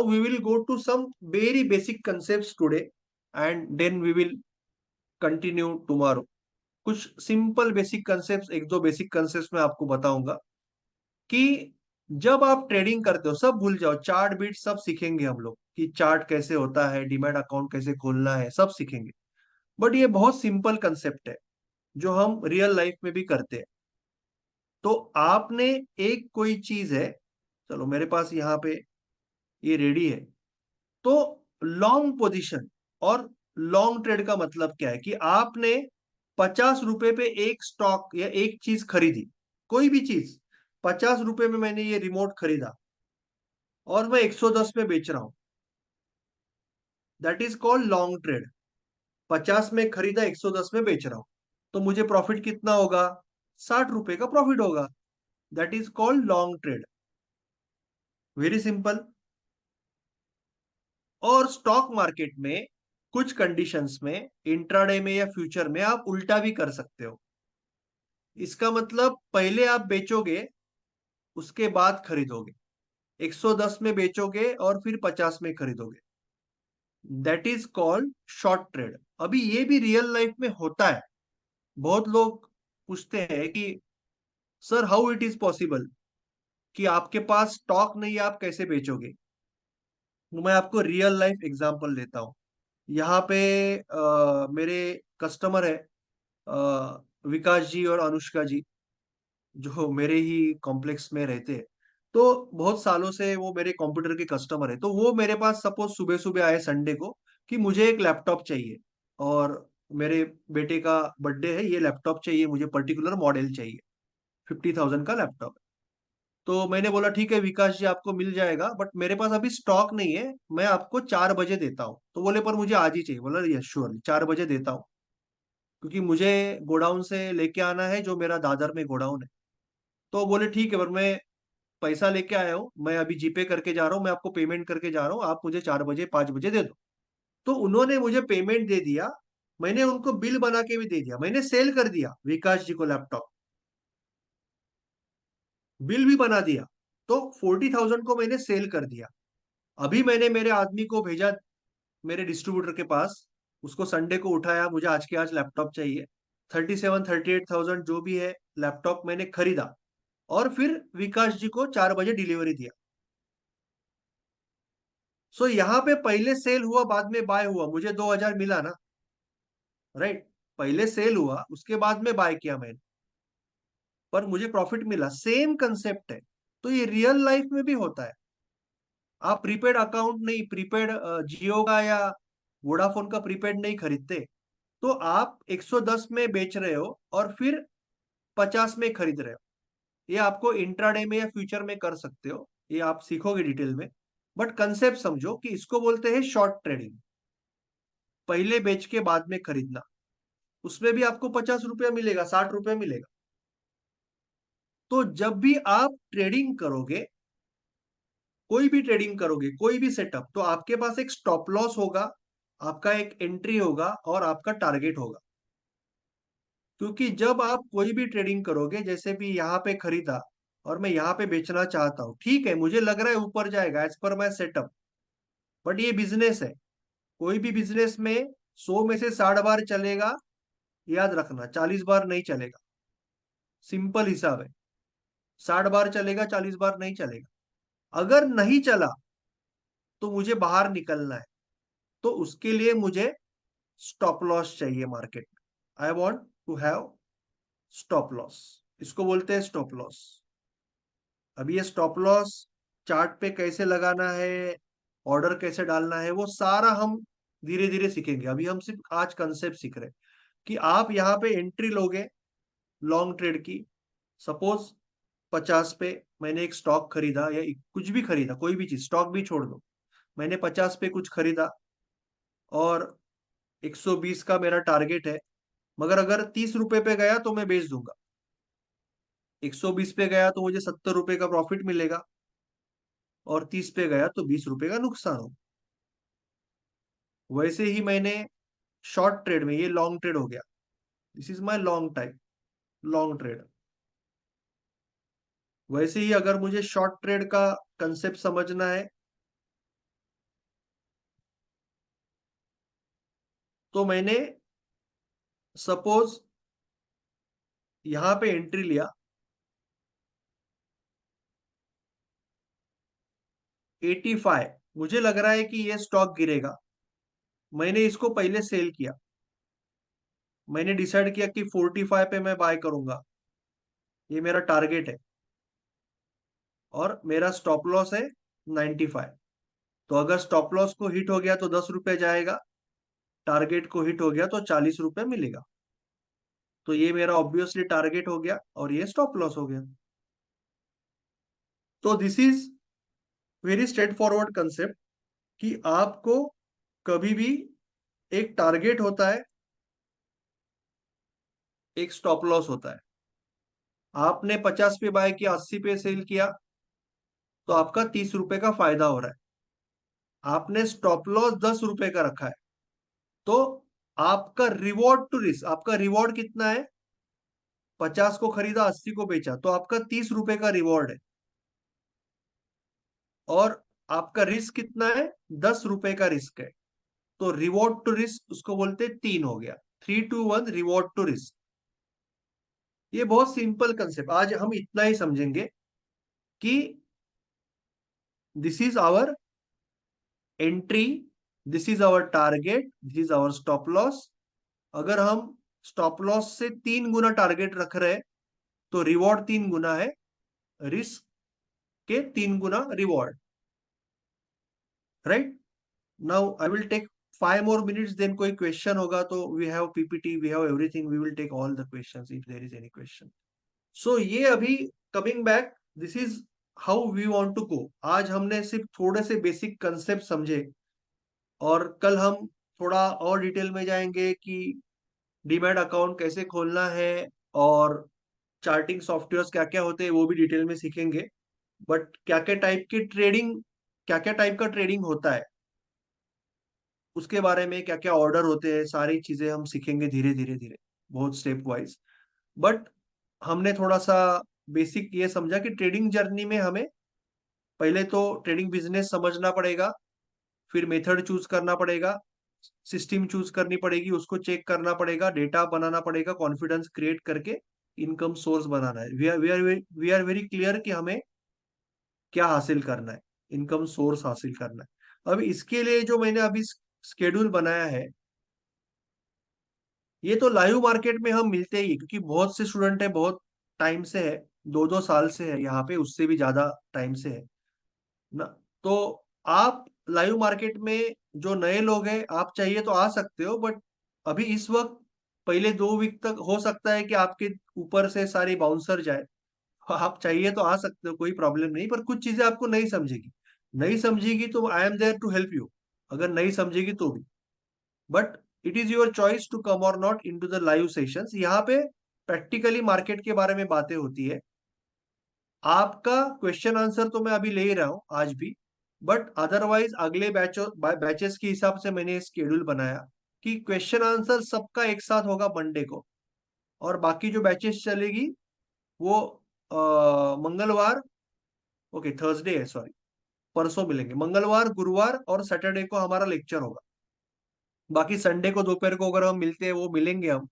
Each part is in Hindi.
we will go to some very basic concepts today, and then we will continue tomorrow. कुछ सिंपल बेसिक कंसेप्ट, एक दो बेसिक कंसेप्ट मैं आपको बताऊंगा कि जब आप ट्रेडिंग करते हो, सब भूल जाओ, चार्ट बीट सब सीखेंगे हम लोग कि चार्ट कैसे होता है, डीमैट अकाउंट कैसे खोलना है, सब सीखेंगे। बट ये बहुत सिंपल कंसेप्ट है जो हम रियल लाइफ में भी करते हैं। तो आपने एक कोई चीज है, चलो मेरे पास यहाँ पे ये रेडी है। तो लॉन्ग पोजीशन और लॉन्ग ट्रेड का मतलब क्या है कि आपने 50 रुपए पे एक स्टॉक या एक चीज खरीदी, कोई भी चीज। 50 रुपए में मैंने ये रिमोट खरीदा और मैं 110 में बेच रहा हूं, that is called long trade. 50 में खरीदा, 110 में बेच रहा हूं, तो मुझे प्रॉफिट कितना होगा? 60 रुपए का प्रॉफिट होगा। That is called long trade. Very simple. और स्टॉक मार्केट में कुछ कंडीशंस में, इंट्राडे में या फ्यूचर में, आप उल्टा भी कर सकते हो। इसका मतलब पहले आप बेचोगे, उसके बाद खरीदोगे। 110 में बेचोगे और फिर 50 में खरीदोगे। That is called short trade. अभी ये भी रियल लाइफ में होता है। बहुत लोग पूछते हैं कि sir how it is possible कि आपके पास स्टॉक नहीं है, आप कैसे बेचोगे? तो मैं आपको रियल लाइफ एग्जांपल देता हूँ। यहाँ पे मेरे कस्टमर है, विकास जी और अनुष्का जी, जो मेरे ही कॉम्प्लेक्स में रहते हैं। तो बहुत सालों से वो मेरे कंप्यूटर के कस्टमर है। तो वो मेरे पास सपोज सुबह सुबह आए संडे को कि मुझे एक लैपटॉप चाहिए, और मेरे बेटे का बर्थडे है, ये लैपटॉप चाहिए मुझे, पर्टिकुलर मॉडल चाहिए, 50,000 का लैपटॉप। तो मैंने बोला ठीक है विकास जी, आपको मिल जाएगा, बट मेरे पास अभी स्टॉक नहीं है, मैं आपको 4 बजे देता हूँ। तो बोले पर मुझे आज ही चाहिए। बोला यस श्योर, 4 बजे देता हूँ, क्योंकि मुझे गोडाउन से लेके आना है, जो मेरा दादर में गोडाउन है। तो बोले ठीक है, पर मैं पैसा लेके आया हूँ, मैं अभी जीपे करके जा रहा हूँ, मैं आपको पेमेंट करके जा रहा हूँ, आप मुझे 4 बजे 5 बजे दे दो। तो उन्होंने मुझे पेमेंट दे दिया। मैंने उनको बिल बना के भी दे दिया, मैंने सेल कर दिया विकास जी को लैपटॉप, बिल भी बना दिया। तो 40,000 को मैंने सेल कर दिया। अभी मैंने मेरे आदमी को भेजा मेरे डिस्ट्रीब्यूटर के पास, उसको संडे को उठाया, मुझे आज के आज लैपटॉप चाहिए। 37-38,000 जो भी है लैपटॉप मैंने खरीदा, और फिर विकास जी को 4 बजे डिलीवरी दिया। सो यहाँ पे पहले सेल हुआ, बाद में बाय हुआ, मुझे 2,000 मिला ना, राइट? पहले सेल हुआ, उसके बाद में बाय किया मैंने, पर मुझे प्रॉफिट मिला। सेम कंसेप्ट है। तो ये रियल लाइफ में भी होता है। आप प्रीपेड अकाउंट नहीं, प्रीपेड जियो का या वोडाफोन का प्रीपेड नहीं खरीदते। तो आप 110 में बेच रहे हो और फिर 50 में खरीद रहे हो। ये आपको इंट्राडे में या फ्यूचर में कर सकते हो, ये आप सीखोगे डिटेल में। बट कंसेप्ट समझो कि इसको बोलते हैं शॉर्ट ट्रेडिंग। पहले बेच के बाद में खरीदना, उसमें भी आपको 50 रुपया मिलेगा, 60 रुपया मिलेगा। तो जब भी आप ट्रेडिंग करोगे, कोई भी ट्रेडिंग करोगे, कोई भी सेटअप, तो आपके पास एक स्टॉप लॉस होगा, आपका एक एंट्री होगा और आपका टारगेट होगा। क्योंकि जब आप कोई भी ट्रेडिंग करोगे, जैसे भी यहाँ पे खरीदा और मैं यहाँ पे बेचना चाहता हूँ, ठीक है, मुझे लग रहा है ऊपर जाएगा as per my setup, but ये बिजनेस है। कोई भी बिजनेस में 100 में से 60 बार चलेगा, याद रखना, 40 बार नहीं चलेगा। सिंपल हिसाब है। 60 बार चलेगा, 40 बार नहीं चलेगा। अगर नहीं चला तो मुझे बाहर निकलना है। तो उसके लिए मुझे स्टॉप लॉस चाहिए मार्केट में। I want to have stop loss. इसको बोलते हैं स्टॉप लॉस। अब ये स्टॉप लॉस चार्ट पे कैसे लगाना है, ऑर्डर कैसे डालना है, वो सारा हम धीरे धीरे सीखेंगे। अभी हम सिर्फ आज कंसेप्ट सीख रहे हैं कि आप यहाँ पे एंट्री लोगे लॉन्ग ट्रेड की। सपोज 50 पे मैंने एक स्टॉक खरीदा, या कुछ भी खरीदा, कोई भी चीज, स्टॉक भी छोड़ दो, मैंने 50 पे कुछ खरीदा और 120 का मेरा टारगेट है। मगर अगर 30 रुपए पे गया तो मैं बेच दूंगा। 120 पे गया तो मुझे 70 रुपए का प्रॉफिट मिलेगा, और 30 पे गया तो 20 रुपए का नुकसान हो। वैसे ही मैंने शॉर्ट ट्रेड में, ये लॉन्ग ट्रेड हो गया, this is my long time, long trade. वैसे ही अगर मुझे शॉर्ट ट्रेड का कंसेप्ट समझना है, तो मैंने सपोज यहां पे एंट्री लिया 85, मुझे लग रहा है कि ये स्टॉक गिरेगा, मैंने इसको पहले सेल किया, मैंने डिसाइड किया कि 45 पे मैं बाय करूंगा, ये मेरा टारगेट है, और मेरा स्टॉप लॉस है 95। तो अगर स्टॉप लॉस को हिट हो गया तो 10 रुपए जाएगा, टारगेट को हिट हो गया तो 40 रुपए मिलेगा। तो ये मेरा ऑब्वियसली टारगेट हो गया और ये स्टॉप लॉस हो गया। तो this is very straight forward concept कि आपको कभी भी एक टारगेट होता है, एक स्टॉप लॉस होता है। आपने 50 पे बाय किया, 80 पे सेल किया, तो आपका 30 रुपए का फायदा हो रहा है। आपने स्टॉप लॉस 10 रुपए का रखा है, तो आपका रिवॉर्ड टू रिस्क, आपका रिवॉर्ड कितना है? 50 को खरीदा, 80 को बेचा, तो आपका 30 रुपए का रिवॉर्ड है। और आपका रिस्क कितना है? 10 रुपए का रिस्क है। तो रिवॉर्ड टू रिस्क उसको बोलते हैं 3 हो गया, 3 to 1 रिवॉर्ड टू रिस्क। ये बहुत सिंपल कंसेप्ट, आज हम इतना ही समझेंगे कि this is our entry, this is our target, this is our stop loss. अगर हम स्टॉप लॉस से 3 गुना टारगेट रख रहे हैं तो रिवॉर्ड 3 गुना है, रिस्क के 3 गुना reward, right? Now I will take 5 more minutes, then कोई क्वेश्चन होगा तो we have PPT, we have everything, we will take all the questions if there is any question. So ये अभी coming back, this is how we want to go. आज हमने सिर्फ थोड़े से बेसिक कंसेप्ट समझे, और कल हम थोड़ा और डिटेल में जाएंगे कि डीमैट अकाउंट कैसे खोलना है, और चार्टिंग सॉफ्टवेयर्स क्या क्या होते हैं वो भी डिटेल में सीखेंगे। बट क्या क्या टाइप की ट्रेडिंग, क्या क्या टाइप का ट्रेडिंग होता है उसके बारे में, क्या क्या ऑर्डर होते हैं, सारी चीजें हम सीखेंगे धीरे धीरे धीरे, बहुत स्टेप वाइज। बट हमने थोड़ा सा बेसिक ये समझा कि ट्रेडिंग जर्नी में हमें पहले तो ट्रेडिंग बिजनेस समझना पड़ेगा, फिर मेथड चूज करना पड़ेगा, सिस्टम चूज करनी पड़ेगी, उसको चेक करना पड़ेगा, डेटा बनाना पड़ेगा, कॉन्फिडेंस क्रिएट करके इनकम सोर्स बनाना है। वी आर वेरी क्लियर कि हमें क्या हासिल करना है, इनकम सोर्स हासिल करना है। अब इसके लिए जो मैंने अभी स्केड्यूल बनाया है, ये तो लाइव मार्केट में हम मिलते ही हैं, क्योंकि बहुत से स्टूडेंट है, बहुत टाइम से है, 2-2 साल से है यहाँ पे, उससे भी ज्यादा टाइम से है ना। तो आप लाइव मार्केट में जो नए लोग हैं, आप चाहिए तो आ सकते हो, बट अभी इस वक्त पहले 2 वीक तक हो सकता है कि आपके ऊपर से सारी बाउंसर जाए। आप चाहिए तो आ सकते हो, कोई प्रॉब्लम नहीं, पर कुछ चीजें आपको नहीं समझेगी, नहीं समझेगी तो I am there to help you, अगर नहीं समझेगी तो भी। But it is your choice to come और not into the live sessions. यहाँ पे प्रैक्टिकली मार्केट के बारे में बातें होती है। आपका क्वेश्चन आंसर तो मैं अभी ले ही रहा हूँ आज भी, बट अदरवाइज अगले बैचेस के हिसाब से मैंने स्केड्यूल बनाया कि क्वेश्चन आंसर सबका एक साथ होगा मंडे को, और बाकी जो बैचेस चलेगी वो मंगलवार, ओके थर्सडे है, सॉरी, परसों मिलेंगे, मंगलवार, गुरुवार और सैटरडे को हमारा लेक्चर होगा। बाकी संडे को दोपहर को अगर हम मिलते हैं, वो मिलेंगे हम,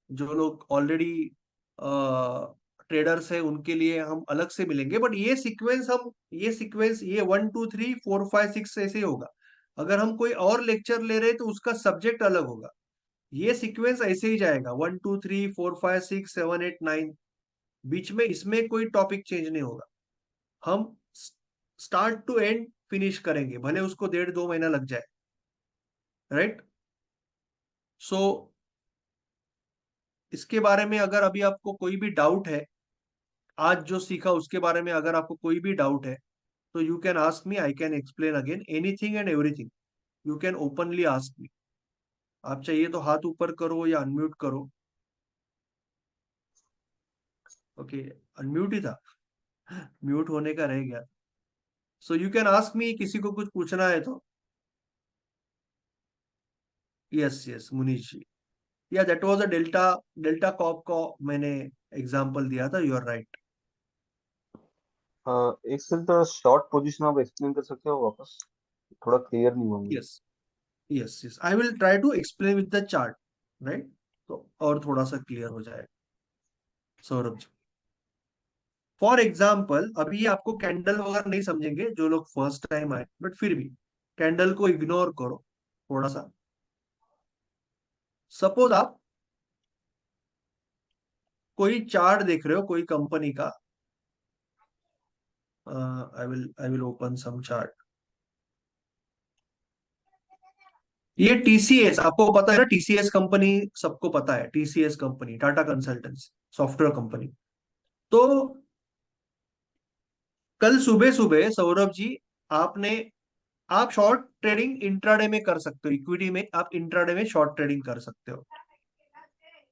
जो लोग ऑलरेडी ट्रेडर्स है उनके लिए हम अलग से मिलेंगे। बट ये सीक्वेंस ये 1 2 3 4 5 6 ऐसे ही होगा। अगर हम कोई और लेक्चर ले रहे हैं तो उसका सब्जेक्ट अलग होगा। ये सीक्वेंस ऐसे ही जाएगा, 1 2 3 4 5 6 7 8 9, बीच में इसमें कोई टॉपिक चेंज नहीं होगा। हम स्टार्ट टू एंड फिनिश करेंगे, भले उसको 1.5-2 महीना लग जाए, राइट? सो इसके बारे में अगर अभी आपको कोई भी डाउट है, आज जो सीखा उसके बारे में अगर आपको कोई भी डाउट है, तो you can ask me, I can explain again anything and everything, you can openly ask me. आप चाहिए तो हाथ ऊपर करो या अनम्यूट करो। ओके, अनम्यूट ही था, म्यूट होने का रह गया। So you can ask me, किसी को कुछ पूछना है तो। Yes yes Munish ji, yeah that was a delta, delta cop का मैंने एग्जांपल दिया था, यू आर राइट। एक सेकंड, थोड़ा शॉर्ट पोजीशन आप एक्सप्लेन कर सकते हो वापस? थोड़ा क्लियर नहीं हुआ मुझे। Yes, yes yes, I will try to explain with the chart, right, तो और थोड़ा सा क्लियर हो जाए सौरभ जी। फॉर एग्जाम्पल, अभी आपको कैंडल वगैरह नहीं समझेंगे जो लोग फर्स्ट टाइम आए, बट फिर भी कैंडल को इग्नोर करो थोड़ा सा। सपोज आप कोई चार्ट देख रहे हो कोई कंपनी का, I will open some chart. ये टीसीएस, आपको पता है ना, टीसीएस कंपनी सबको पता है, TCS company, Tata consultancy software company. तो कल सुबह सुबह सौरभ जी, आपने, आप शॉर्ट ट्रेडिंग इंट्राडे में कर सकते हो, इक्विटी में आप इंट्राडे में शॉर्ट ट्रेडिंग कर सकते हो।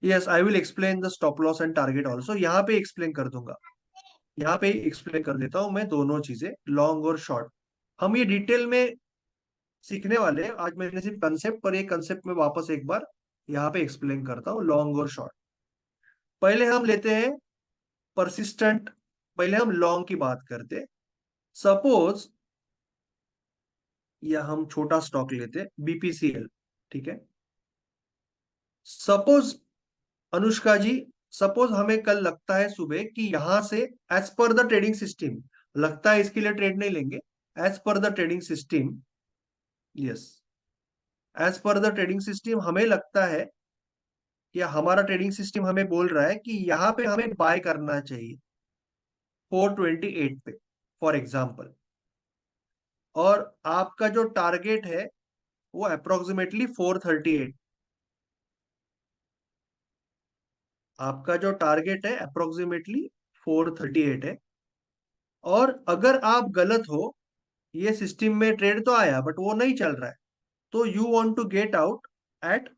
Yes, I will explain the stop loss and target also, यहाँ पे एक्सप्लेन कर दूंगा, यहाँ पे एक्सप्लेन कर देता हूँ मैं दोनों चीजें, लॉन्ग और शॉर्ट। हम ये डिटेल में सीखने वाले हैं, आज मैंने सिर्फ कंसेप्ट पर, ये कंसेप्ट में वापस एक बार यहाँ पे एक्सप्लेन करता हूँ, लॉन्ग और शॉर्ट। पहले हम लेते हैं परसिस्टेंट, पहले हम लॉन्ग की बात करते। सपोज, या हम छोटा स्टॉक लेते बीपीसीएल, ठीक है। सपोज अनुष्का जी, सपोज हमें कल लगता है सुबह कि यहां से, as per the trading system, लगता है इसके लिए ट्रेड नहीं लेंगे, as per the trading system, yes, as per the trading system हमें लगता है, या हमारा ट्रेडिंग सिस्टम हमें बोल रहा है कि यहाँ पे हमें बाय करना चाहिए 428 पे, फॉर एग्जाम्पल। और आपका जो टारगेट है वो अप्रोक्सीमेटली 438, आपका जो टारगेट है अप्रोक्सीमेटली 438 है। और अगर आप गलत हो, ये सिस्टम में ट्रेड तो आया बट वो नहीं चल रहा है, तो you want to get out at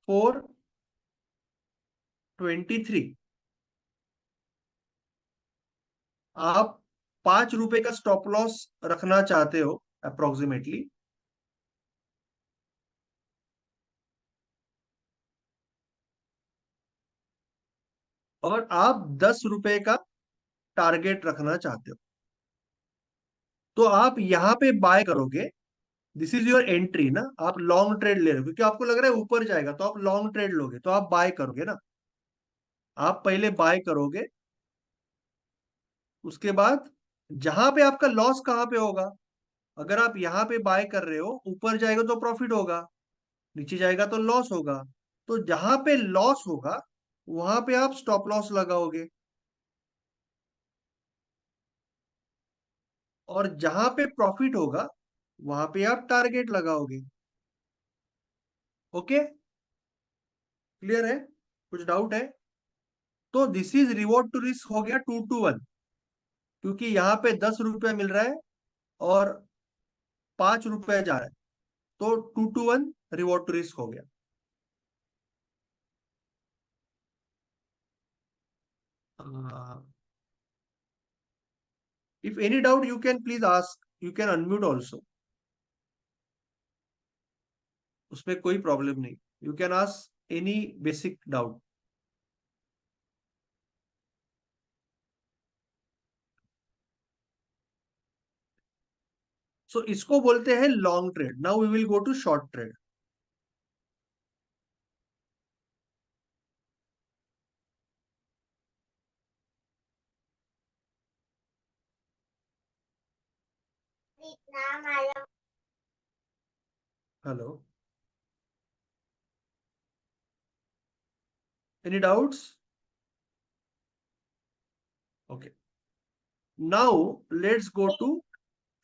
423। आप 5 रुपए का स्टॉप लॉस रखना चाहते हो अप्रोक्सीमेटली, और आप 10 रुपए का टारगेट रखना चाहते हो, तो आप यहाँ पे बाय करोगे। दिस इज योर एंट्री ना, आप लॉन्ग ट्रेड ले रहे हो क्योंकि आपको लग रहा है ऊपर जाएगा, तो आप लॉन्ग ट्रेड लोगे, तो आप बाय करोगे ना, आप पहले बाय करोगे। उसके बाद जहां पे आपका लॉस कहाँ पे होगा, अगर आप यहाँ पे बाय कर रहे हो, ऊपर जाएगा तो प्रॉफिट होगा, नीचे जाएगा तो लॉस होगा। तो जहां पे लॉस होगा वहां पे आप स्टॉप लॉस लगाओगे, और जहां पे प्रॉफिट होगा वहां पे आप टारगेट लगाओगे। ओके, क्लियर है, कुछ डाउट है? तो this is reward to risk हो गया 2 to 1, क्योंकि यहाँ पे 10 रुपया मिल रहा है और 5 रुपया जा रहा है, तो 2 to 1 रिवॉर्ड टू रिस्क हो गया। If any doubt you can please ask, you can unmute also, उसमें कोई प्रॉब्लम नहीं, you can ask any basic doubt. So इसको बोलते हैं long trade. Now we will go to short trade. Hello, any doubts? Okay, now let's go to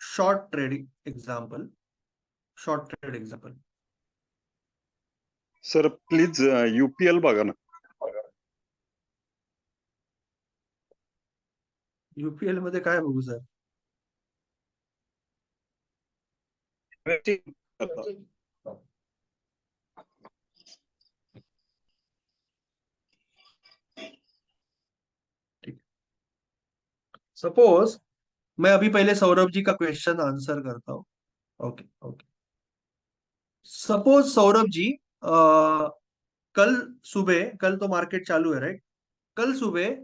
short trading example, short trade example. Sir please UPL बघा ना. यूपीएल मध्ये काय बघू सर? ठीक, सपोज मैं अभी पहले सौरभ जी का क्वेश्चन आंसर करता हूँ। Okay okay, suppose Saurabh ji, कल सुबह, कल तो मार्केट चालू है राइट, कल सुबह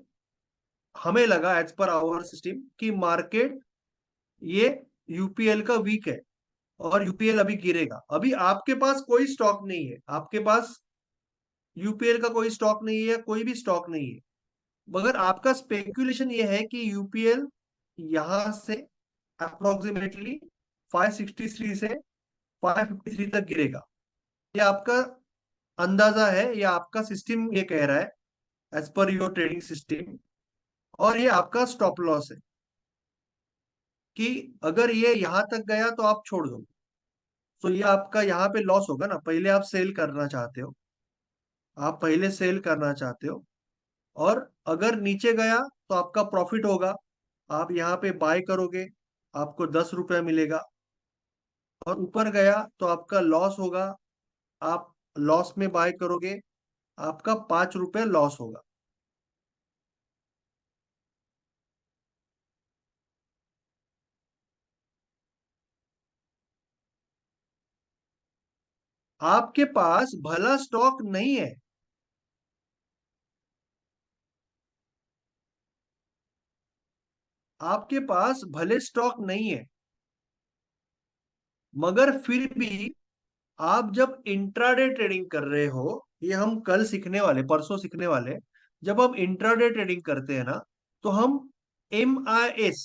हमें लगा एज पर आवर सिस्टम कि मार्केट ये यूपीएल का वीक है, और यूपीएल अभी गिरेगा। अभी आपके पास कोई स्टॉक नहीं है, आपके पास यूपीएल का कोई स्टॉक नहीं है, कोई भी स्टॉक नहीं है, मगर आपका स्पेकुलेशन ये है कि यूपीएल यहां से अप्रोक्सीमेटली 563 से 553 तक गिरेगा। ये आपका अंदाजा है, या आपका सिस्टम ये कह रहा है, as per your trading system. और ये आपका स्टॉप लॉस है कि अगर ये यहां तक गया तो आप छोड़ दो। तो ये आपका यहाँ पे लॉस होगा ना, पहले आप सेल करना चाहते हो, आप पहले सेल करना चाहते हो। और अगर नीचे गया तो आपका प्रॉफिट होगा, आप यहाँ पे बाय करोगे, आपको 10 रुपया मिलेगा। और ऊपर गया तो आपका लॉस होगा, आप लॉस में बाय करोगे, आपका 5 रुपया लॉस होगा। आपके पास भला स्टॉक नहीं है, आपके पास भले स्टॉक नहीं है, मगर फिर भी आप जब इंट्राडे ट्रेडिंग कर रहे हो, ये हम कल सीखने वाले, परसों सीखने वाले, जब हम इंट्राडे ट्रेडिंग करते हैं ना, तो हम MIS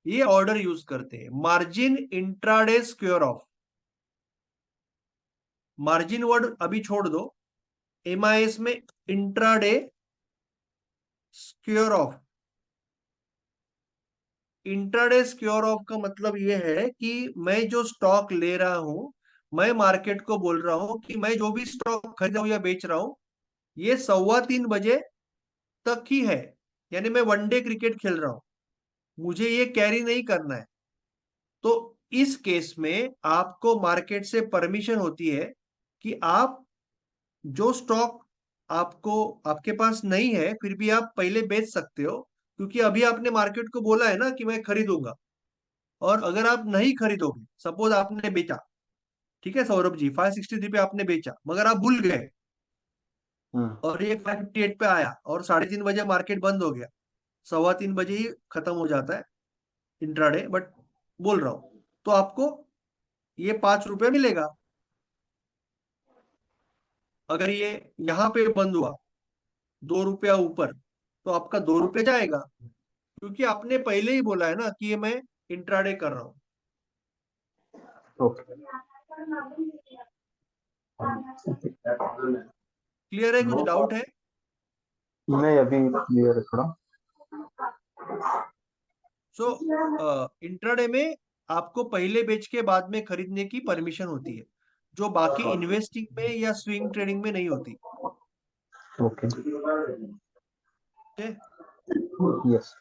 ये ऑर्डर यूज करते हैं, margin intraday square of. Margin word अभी छोड़ दो, MIS में intraday square of. Intraday square of का मतलब यह है कि मैं जो स्टॉक ले रहा हूं, मैं मार्केट को बोल रहा हूं कि मैं जो भी स्टॉक खरीद रहा हूं या बेच रहा हूं, ये 3:15 बजे तक ही है। यानी मैं वनडे क्रिकेट खेल रहा हूं, मुझे ये कैरी नहीं करना है। तो इस केस में आपको मार्केट से परमिशन होती है कि आप जो स्टॉक आपको आपके पास नहीं है, फिर भी आप पहले बेच सकते हो, क्योंकि अभी आपने मार्केट को बोला है ना कि मैं खरीदूंगा। और अगर आप नहीं खरीदोगे, सपोज आपने बेचा, ठीक है सौरभ जी, 563 पे आपने बेचा, मगर आप भूल गए हम्म। और ये 558 पे आया और 3:30 बजे मार्केट बंद हो गया, 3:15 बजे ही खत्म हो जाता है इंट्राडे, बट बोल रहा हूं, तो आपको ये 5 रुपये मिलेगा। अगर ये यहाँ पे बंद हुआ 2 रुपया ऊपर, तो आपका 2 रुपये जाएगा, क्योंकि आपने पहले ही बोला है ना कि ये मैं इंट्राडे कर रहा हूँ। ओके। क्लियर है, कुछ डाउट है? नहीं, अभी क्लियर है थोड़ा। सो इंट्राडे में आपको पहले बेच के बाद में खरीदने की परमिशन होती है, जो बाकी इन्वेस्टिंग में या स्विंग ट्रेडिंग में नहीं होती। ओके। ठीक है? यस।